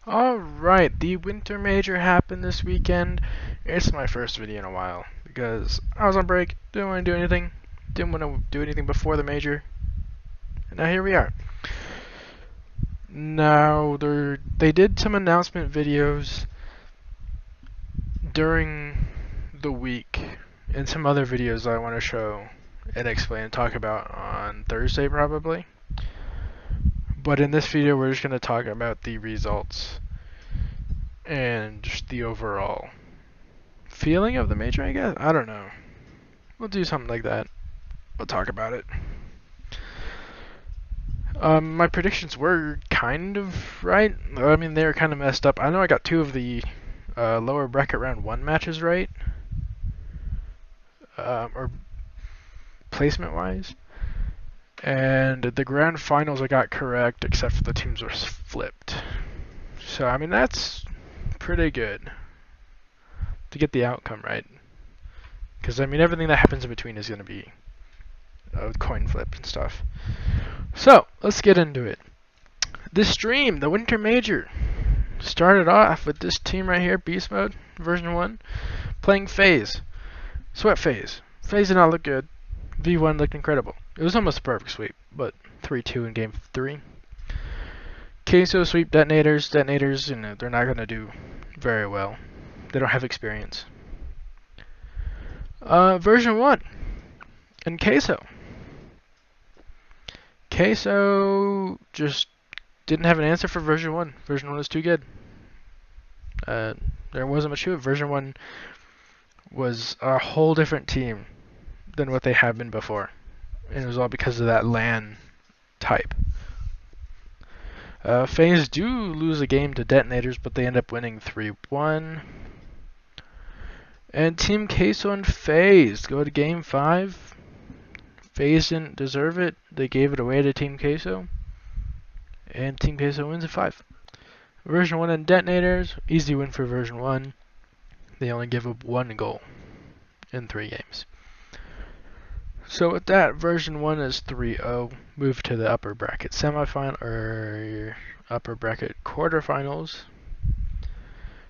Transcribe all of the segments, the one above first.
Alright, the Winter Major happened this weekend. It's my first video in a while because I was on break, didn't want to do anything, didn't want to do anything before the Major, and now here we are. Now, they did some announcement videos during the week and some other videos I want to show and explain and talk about on Thursday probably. But in this video, we're just going to talk about the results and just the overall feeling of the Major, I guess? I don't know. We'll do something like that. We'll talk about it. My predictions were kind of right. I mean, they were kind of messed up. I know I got 2 of the lower bracket round 1 matches right. Or placement-wise. And the grand finals I got correct, except for the teams were flipped. So, I mean, that's pretty good to get the outcome right. Because, I mean, everything that happens in between is going to be a coin flip and stuff. So, let's get into it. This stream, the Winter Major, started off with this team right here, Beast Mode, version 1, playing FaZe. Sweat FaZe. FaZe did not look good. V1 looked incredible. It was almost a perfect sweep, but 3-2 in game 3. Queso sweep detonators. Detonators, you know, they're not going to do very well. They don't have experience. Version 1 and Queso. Queso just didn't have an answer for version 1. Version 1 was too good. There wasn't much to it. Version 1 was a whole different team than what they have been before. And it was all because of that LAN type. FaZe do lose a game to detonators, but they end up winning 3-1. And Team Queso and FaZe go to game 5. FaZe didn't deserve it. They gave it away to Team Queso. And Team Queso wins at 5. Version 1 and detonators, easy win for version 1. They only give up 1 goal in 3 games. So with that, version 1 is 3-0. Move to the upper bracket semifinal or upper bracket quarterfinals.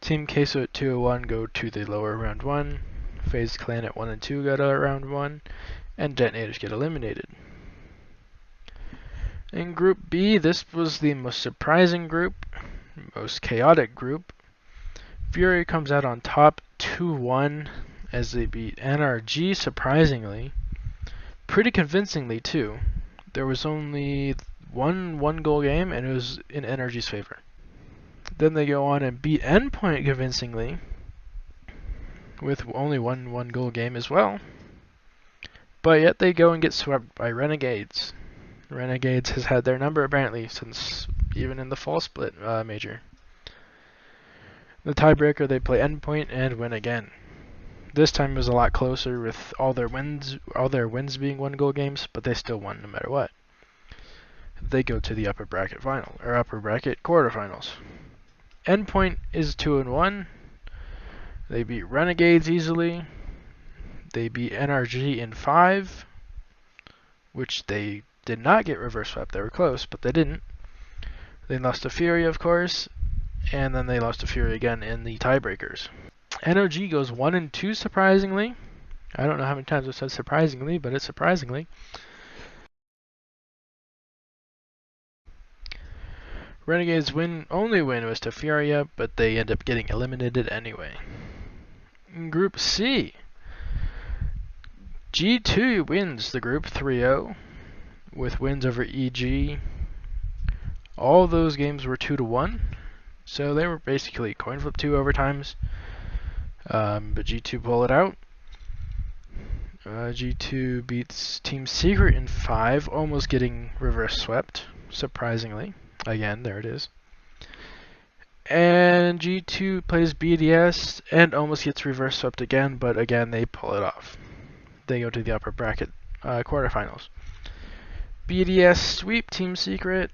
Team Queso at 2-1 go to the lower round 1. FaZe Clan at 1-2 go to round 1, and detonators get eliminated. In Group B, this was the most surprising group, most chaotic group. Fury comes out on top 2-1 as they beat NRG surprisingly. Pretty convincingly too. There was only one goal game and it was in NRG's favor. Then they go on and beat Endpoint convincingly with only one goal game as well. But yet they go and get swept by Renegades. Renegades has had their number apparently since even in the fall split major. The tiebreaker, they play Endpoint and win again. This time was a lot closer with all their wins being 1 goal games, but they still won no matter what. They go to the upper bracket final or upper bracket quarterfinals. Endpoint is 2-1. They beat Renegades easily. They beat NRG in 5, which they did not get reverse swept. They were close, but they didn't. They lost to Fury, of course, and then they lost to Fury again in the tiebreakers. NOG goes 1-2 surprisingly. I don't know how many times I've said surprisingly, but it's surprisingly. Renegades' only win was to Furia, but they end up getting eliminated anyway. In Group C, G2 wins the group 3-0 with wins over EG. All those games were 2-1, so they were basically coin flip 2 overtimes. But G2 pull it out. G2 beats Team Secret in 5, almost getting reverse swept, surprisingly. Again, there it is. And G2 plays BDS and almost gets reverse swept again, but again they pull it off. They go to the upper bracket quarterfinals. BDS sweep Team Secret,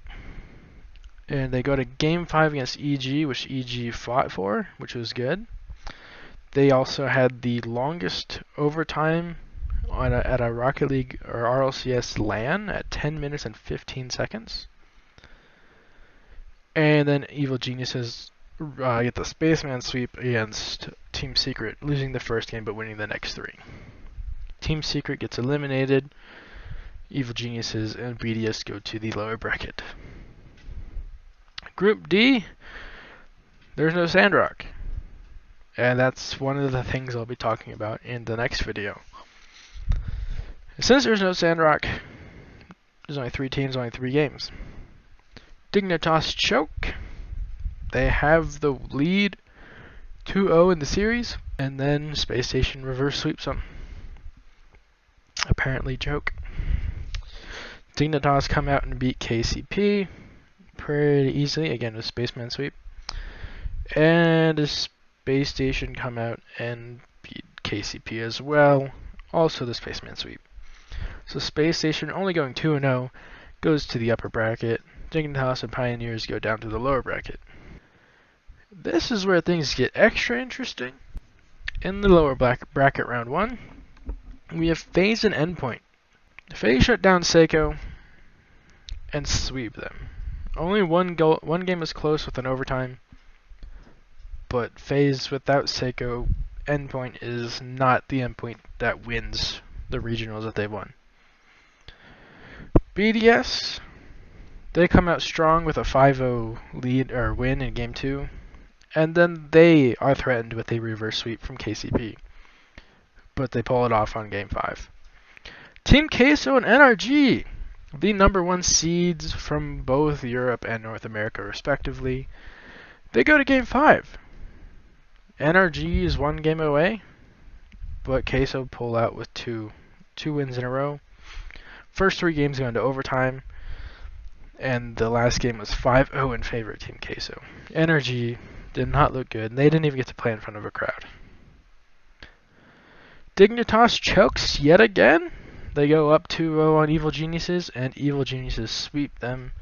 and they go to game 5 against EG, which EG fought for, which was good. They also had the longest overtime at a Rocket League or RLCS LAN at 10 minutes and 15 seconds. And then Evil Geniuses get the Spaceman sweep against Team Secret, losing the first game but winning the next 3. Team Secret gets eliminated. Evil Geniuses and BDS go to the lower bracket. Group D, there's no Sandrock. And that's one of the things I'll be talking about in the next video. Since there's no Sandrock, there's only 3 teams, only 3 games. Dignitas choke. They have the lead 2-0 in the series, and then Space Station reverse sweeps them. Apparently choke. Dignitas come out and beat KCP pretty easily, again with Spaceman sweep. And the Space Station come out and beat KCP as well, also the Spaceman sweep. So Space Station only going 2-0 goes to the upper bracket. Dignitas and Pioneers go down to the lower bracket. This is where things get extra interesting. In the lower bracket round 1, we have FaZe and Endpoint. FaZe shut down Seiko and sweep them. Only one game is close with an overtime, but FaZe without Seiko, Endpoint is not the Endpoint that wins the regionals that they won. BDS, they come out strong with a 5-0 lead or win in game 2, and then they are threatened with a reverse sweep from KCP, but they pull it off on game 5. Team Queso and NRG, the #1 seeds from both Europe and North America respectively, they go to game 5. NRG is 1 game away, but Queso pull out with two wins in a row. First 3 games go into overtime, and the last game was 5-0 in favor of Team Queso. NRG did not look good, and they didn't even get to play in front of a crowd. Dignitas chokes yet again. They go up 2-0 on Evil Geniuses, and Evil Geniuses sweep them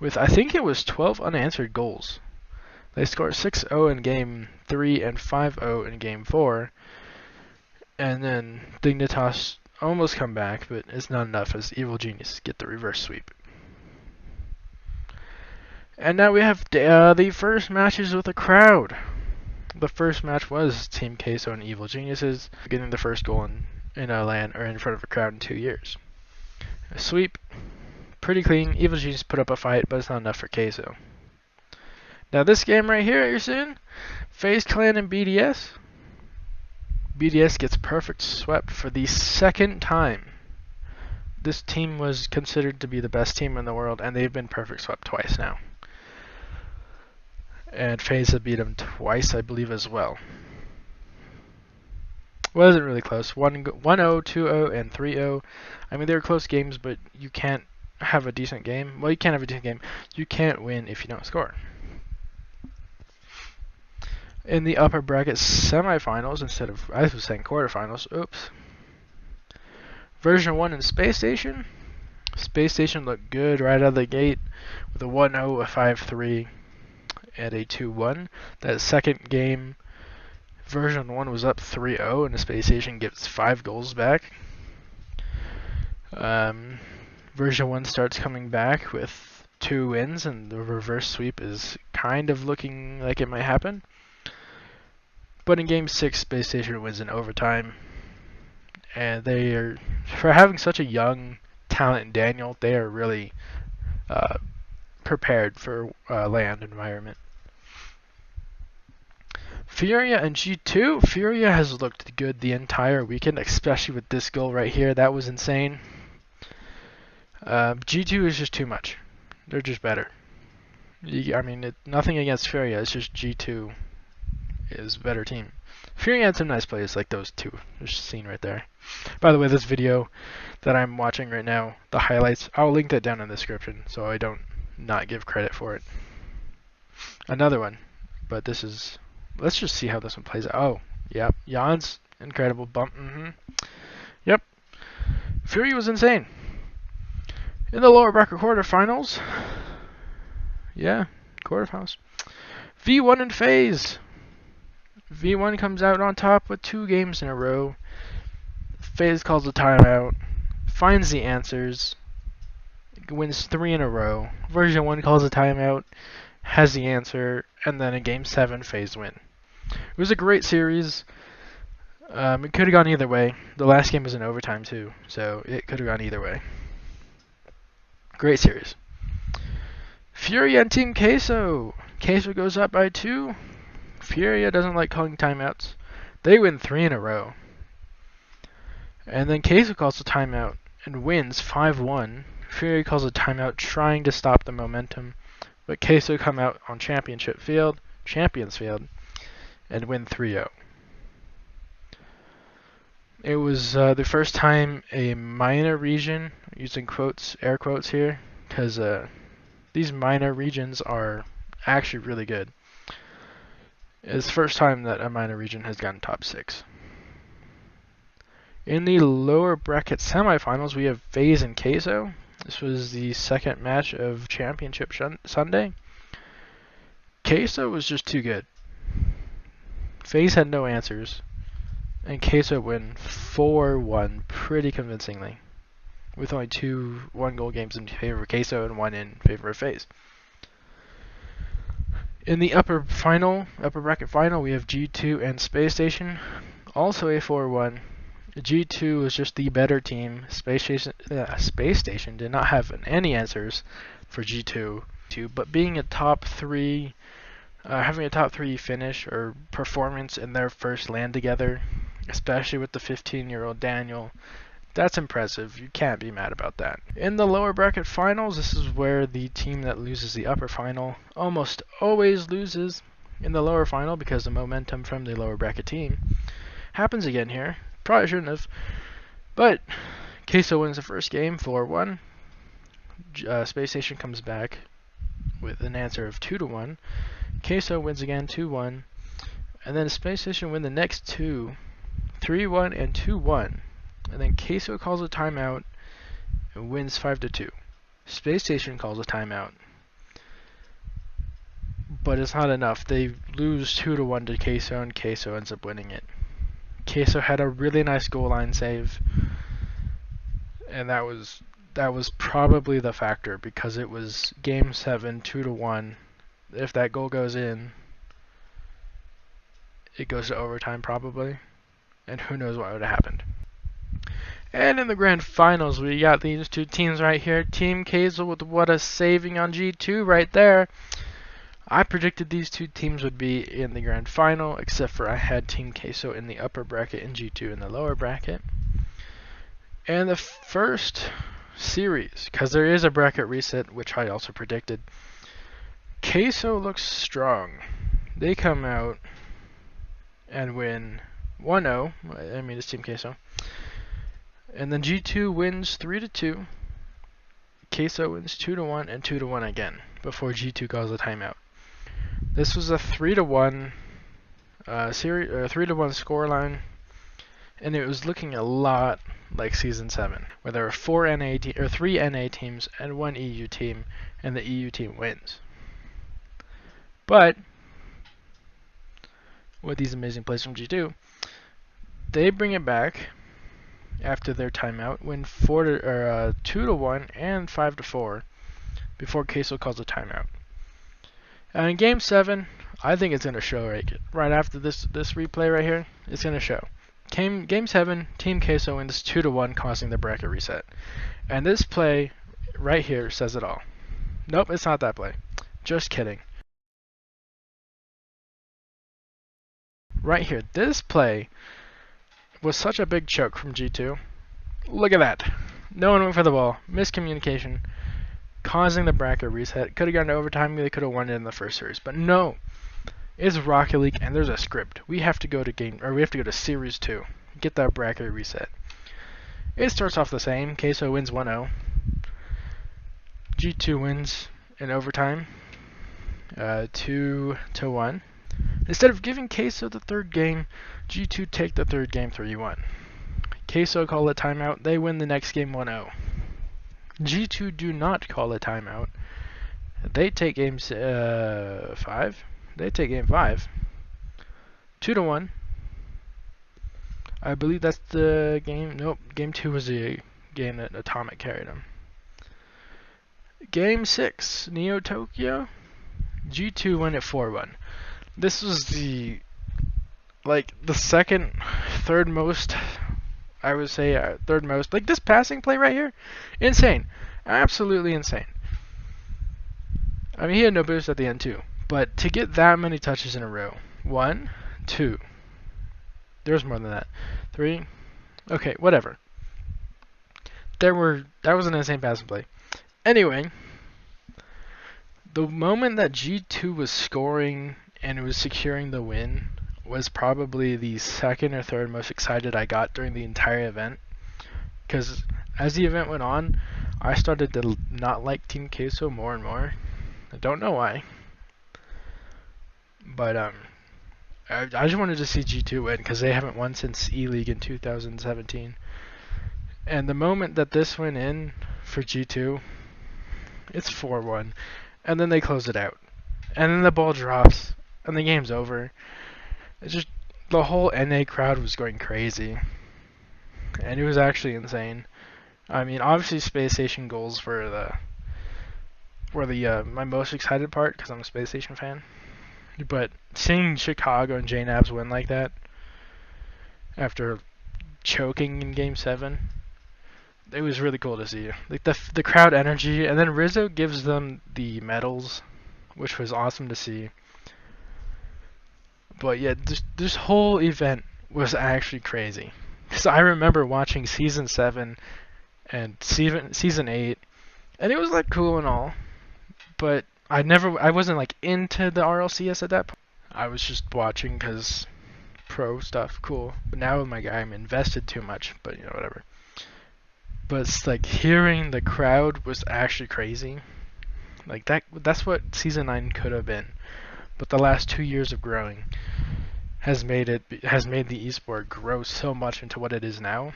with, I think it was 12 unanswered goals. They score 6-0 in game 3 and 5-0 in game 4. And then Dignitas almost come back, but it's not enough as Evil Geniuses get the reverse sweep. And now we have the first matches with a crowd. The first match was Team Queso and Evil Geniuses getting the first goal in a LAN or in front of a crowd in 2 years. A sweep, pretty clean. Evil Geniuses put up a fight, but it's not enough for Queso. Now this game right here, you're seeing FaZe Clan and BDS. BDS gets perfect swept for the 2nd time. This team was considered to be the best team in the world, and they've been perfect swept twice now. And FaZe have beat them twice, I believe, as well. Wasn't really close. 1-0, 2-0, and 3-0. I mean, they were close games, but you can't have a decent game. Well, you can't have a decent game. You can't win if you don't score. In the upper bracket semifinals, instead of, I was saying quarterfinals, oops. Version 1 in Space Station. Space Station looked good right out of the gate with a 1-0, a 5-3, and a 2-1. That second game, Version 1 was up 3-0, and the Space Station gets 5 goals back. Version 1 starts coming back with 2 wins, and the reverse sweep is kind of looking like it might happen. But in Game 6, Space Station wins in overtime. And they are, for having such a young talent in Daniel, they are really prepared for LAN environment. Furia and G2. Furia has looked good the entire weekend, especially with this goal right here. That was insane. G2 is just too much. They're just better. I mean, nothing against Furia. It's just G2 is a better team. Furia had some nice plays like those two. There's a scene right there. By the way, this video that I'm watching right now, the highlights, I'll link that down in the description so I don't not give credit for it. Another one, but this is, let's just see how this one plays out. Oh, yep, Jan's incredible bump. Yep, Fury was insane. In the lower bracket quarterfinals, yeah, quarterfinals, V1 and FaZe. V1 comes out on top with 2 games in a row. FaZe calls a timeout, finds the answers, wins 3 in a row. Version 1 calls a timeout, has the answer, and then in Game 7, FaZe win. It was a great series. It could have gone either way. The last game was in overtime too, so it could have gone either way. Great series. Furia and Team Queso. Queso goes up by 2. Furia doesn't like calling timeouts. They win 3 in a row. And then Queso calls a timeout and wins 5-1. Furia calls a timeout trying to stop the momentum, but Queso come out on Champions Field, and win 3-0. It was the first time a minor region, using quotes, air quotes here, because these minor regions are actually really good. It's the first time that a minor region has gotten top 6. In the lower bracket semifinals, we have FaZe and Queso. This was the second match of Championship Sunday. Queso was just too good. FaZe had no answers, and Queso win 4-1 pretty convincingly, with only 2 1-goal games in favor of Queso and 1 in favor of FaZe. In the upper bracket final, we have G2 and Space Station, also a 4-1. G2 was just the better team. Space Station did not have any answers for G2, but being a top 3, having a top 3 finish or performance in their first LAN together, especially with the 15-year-old Daniel, that's impressive. You can't be mad about that. In the lower bracket finals, this is where the team that loses the upper final almost always loses in the lower final because the momentum from the lower bracket team happens again here. Probably shouldn't have, but Queso wins the first game 4-1. Space Station comes back with an answer of 2-1. Queso wins again 2-1, and then Space Station win the next 2, 3-1 and 2-1, and then Queso calls a timeout and wins 5-2. Space Station calls a timeout, but it's not enough. They lose 2-1 to Queso, and Queso ends up winning it. Queso had a really nice goal line save, and that was probably the factor because it was Game 7, 2-1. If that goal goes in, it goes to overtime probably, and who knows what would have happened. And in the grand finals, we got these 2 teams right here. Team Queso with what a saving on G2 right there. I predicted these 2 teams would be in the grand final, except for I had Team Queso in the upper bracket and G2 in the lower bracket. And the first series, because there is a bracket reset, which I also predicted, Queso looks strong. They come out and win 1-0. I mean, it's Team Queso. And then G2 wins 3-2. Queso wins 2-1 and 2-1 again before G2 calls a timeout. This was a 3-1 series, or 3-1 scoreline, and it was looking a lot like Season 7, where there were 3 NA teams and 1 EU team, and the EU team wins. But with these amazing plays from G2, they bring it back after their timeout, win 2-1 and 5-4 before Queso calls a timeout. And in Game 7, I think it's going to show right after this replay right here. It's going to show. Game 7, Team Queso wins 2-1, causing the bracket reset. And this play right here says it all. Nope, it's not that play. Just kidding. Right here, this play was such a big choke from G2. Look at that. No one went for the ball. Miscommunication. Causing the bracket reset. Could have gone to overtime. They could have won it in the first series, but no. It's Rocket League, and there's a script. We have to go to Series 2. Get that bracket reset. It starts off the same. Queso wins 1-0. G2 wins in overtime, 2-1. Instead of giving Queso the third game, G2 take the third game 3-1. Queso call a timeout. They win the next game 1-0. G2 do not call a timeout. They take game 5. They take game 5. 2-1. I believe that's the game. Nope. Game 2 was the game that Atomic carried them. Game 6. Neo Tokyo G2 win at 4-1. This was the second, third most, I would say third most. Like this passing play right here, insane, absolutely insane. I mean, he had no boost at the end too, but to get that many touches in a row, 1, 2, there's more than that, 3, okay, whatever. That was an insane passing play. Anyway, the moment that G2 was scoring and was securing the win was probably the second or third most excited I got during the entire event. Because as the event went on, I started to not like Team Queso more and more. I don't know why. But I just wanted to see G2 win because they haven't won since E-League in 2017. And the moment that this went in for G2, it's 4-1. And then they close it out. And then the ball drops. And the game's over. It's just, the whole NA crowd was going crazy. And it was actually insane. I mean, obviously Space Station goals were my most excited part because I'm a Space Station fan. But seeing Chicago and JNABs win like that after choking in Game 7, it was really cool to see. Like the crowd energy, and then Rizzo gives them the medals, which was awesome to see. But yeah, this whole event was actually crazy. Because I remember watching Season 7 and Season 8, and it was like cool and all, but I wasn't like into the RLCS at that point. I was just watching because pro stuff, cool. But now with my guy, I'm invested too much, but you know, whatever. But it's like hearing the crowd was actually crazy. Like that's what Season 9 could have been. But the last 2 years of growing has made the esport grow so much into what it is now.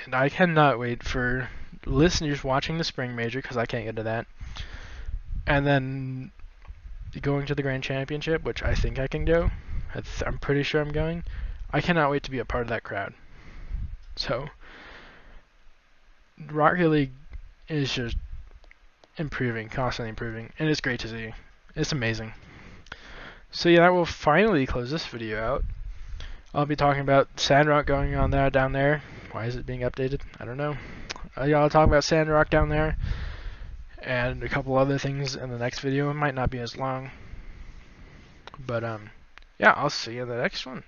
And I cannot wait for listeners watching the Spring Major, because I can't get to that. And then going to the Grand Championship, which I think I can go. I'm pretty sure I'm going. I cannot wait to be a part of that crowd. So, Rocket League is just improving, constantly improving, and it's great to see. It's amazing. So yeah, that will finally close this video out. I'll be talking about Sandrock going on down there. Why is it being updated? I don't know. I'll talk about Sandrock down there and a couple other things in the next video. It might not be as long. But yeah, I'll see you in the next one.